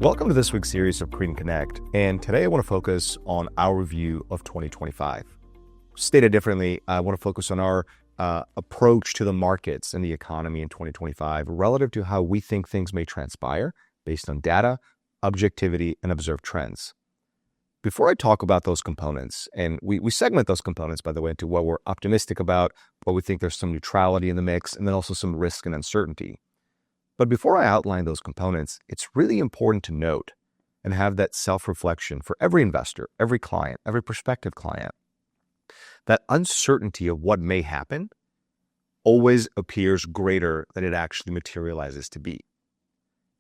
Welcome to this week's series of Credent Connect, and today I want to focus on our review of 2025. Stated differently, I want to focus on our approach to the markets and the economy in 2025 relative to how we think things may transpire based on data, objectivity, and observed trends. Before I talk about those components, and we segment those components, by the way, into what we're optimistic about, what we think there's some neutrality in the mix, and then also some risk and uncertainty. But before I outline those components, it's really important to note and have that self-reflection for every investor, every client, every prospective client, that uncertainty of what may happen always appears greater than it actually materializes to be.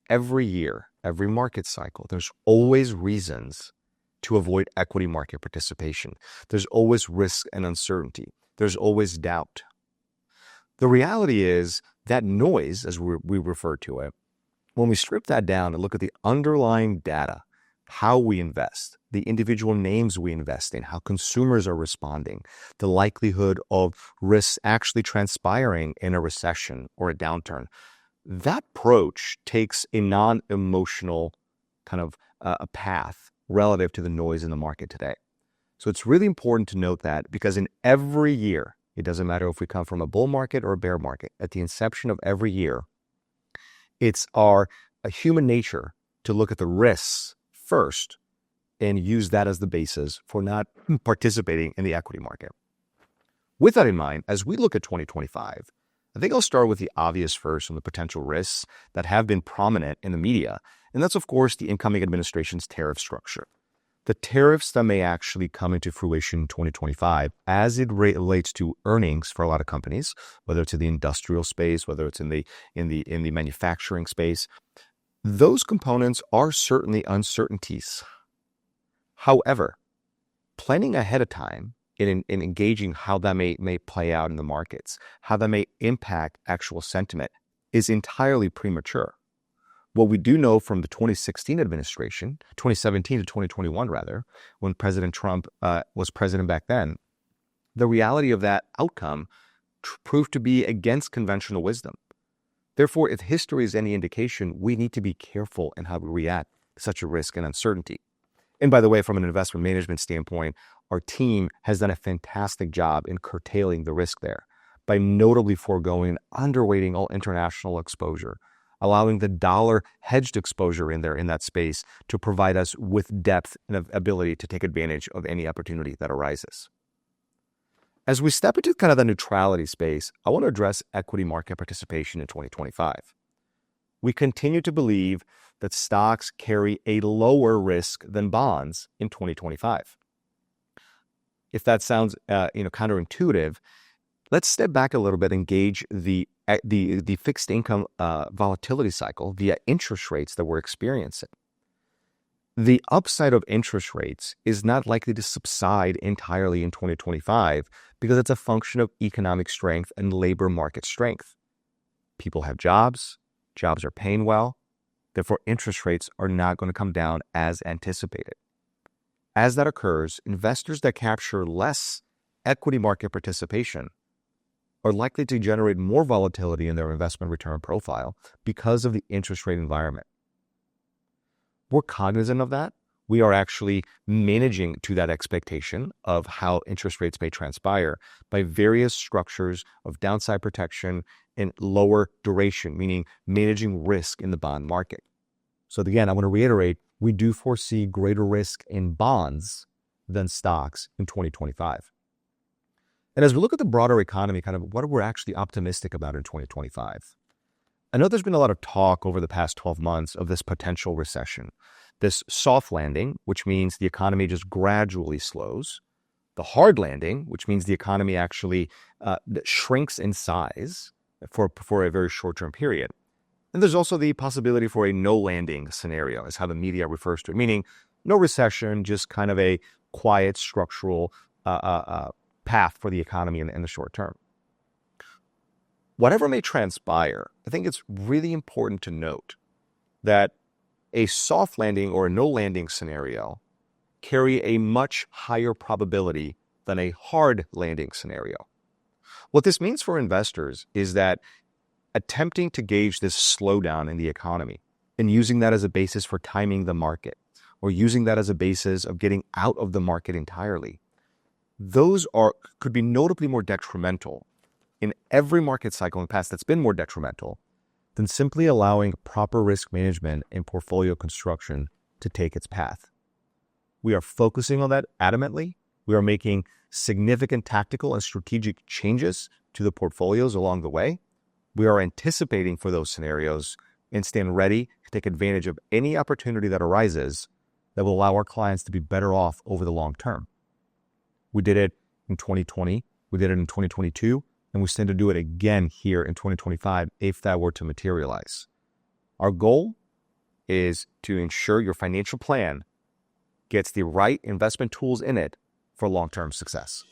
Every year, every market cycle, there's always reasons to avoid equity market participation. There's always risk and uncertainty. There's always doubt. The reality is that noise, as we refer to it, when we strip that down and look at the underlying data, how we invest, the individual names we invest in, how consumers are responding, the likelihood of risks actually transpiring in a recession or a downturn, that approach takes a non-emotional kind of a path relative to the noise in the market today. So it's really important to note that, because in every year, it doesn't matter if we come from a bull market or a bear market, at the inception of every year, it's a human nature to look at the risks first and use that as the basis for not participating in the equity market. With that in mind, as we look at 2025, I think I'll start with the obvious first on the potential risks that have been prominent in the media, and that's, of course, the incoming administration's tariff structure. The tariffs that may actually come into fruition in 2025 as it relates to earnings for a lot of companies, whether it's in the industrial space, whether it's in the manufacturing space, those components are certainly uncertainties. However, planning ahead of time in engaging how that may play out in the markets, how that may impact actual sentiment, is entirely premature. What we do know from the 2016 administration, 2017 to 2021 rather, when President Trump was president back then, the reality of that outcome proved to be against conventional wisdom. Therefore, if history is any indication, we need to be careful in how we react to such a risk and uncertainty. And by the way, from an investment management standpoint, our team has done a fantastic job in curtailing the risk there by notably foregoing underweighting all international exposure, allowing the dollar hedged exposure in there in that space to provide us with depth and ability to take advantage of any opportunity that arises. As we step into kind of the neutrality space, I want to address equity market participation in 2025. We continue to believe that stocks carry a lower risk than bonds in 2025. If that sounds counterintuitive, let's step back a little bit and gauge the fixed income volatility cycle via interest rates that we're experiencing. The upside of interest rates is not likely to subside entirely in 2025 because it's a function of economic strength and labor market strength. People have jobs are paying well, therefore interest rates are not going to come down as anticipated. As that occurs, investors that capture less equity market participation are likely to generate more volatility in their investment return profile because of the interest rate environment. We're cognizant of that. We are actually managing to that expectation of how interest rates may transpire by various structures of downside protection and lower duration, meaning managing risk in the bond market. So again, I want to reiterate, we do foresee greater risk in bonds than stocks in 2025. And as we look at the broader economy, kind of what we're actually optimistic about in 2025, I know there's been a lot of talk over the past 12 months of this potential recession, this soft landing, which means the economy just gradually slows, the hard landing, which means the economy actually shrinks in size for a very short-term period. And there's also the possibility for a no landing scenario, is how the media refers to it, meaning no recession, just kind of a quiet structural path for the economy in the short term. Whatever may transpire, I think it's really important to note that a soft landing or a no landing scenario carry a much higher probability than a hard landing scenario. What this means for investors is that attempting to gauge this slowdown in the economy and using that as a basis for timing the market, or using that as a basis of getting out of the market entirely. Those could be notably more detrimental in every market cycle in the past that's been more detrimental than simply allowing proper risk management and portfolio construction to take its path. We are focusing on that adamantly. We are making significant tactical and strategic changes to the portfolios along the way. We are anticipating for those scenarios and stand ready to take advantage of any opportunity that arises that will allow our clients to be better off over the long term. We did it in 2020, we did it in 2022, and we stand to do it again here in 2025 if that were to materialize. Our goal is to ensure your financial plan gets the right investment tools in it for long-term success.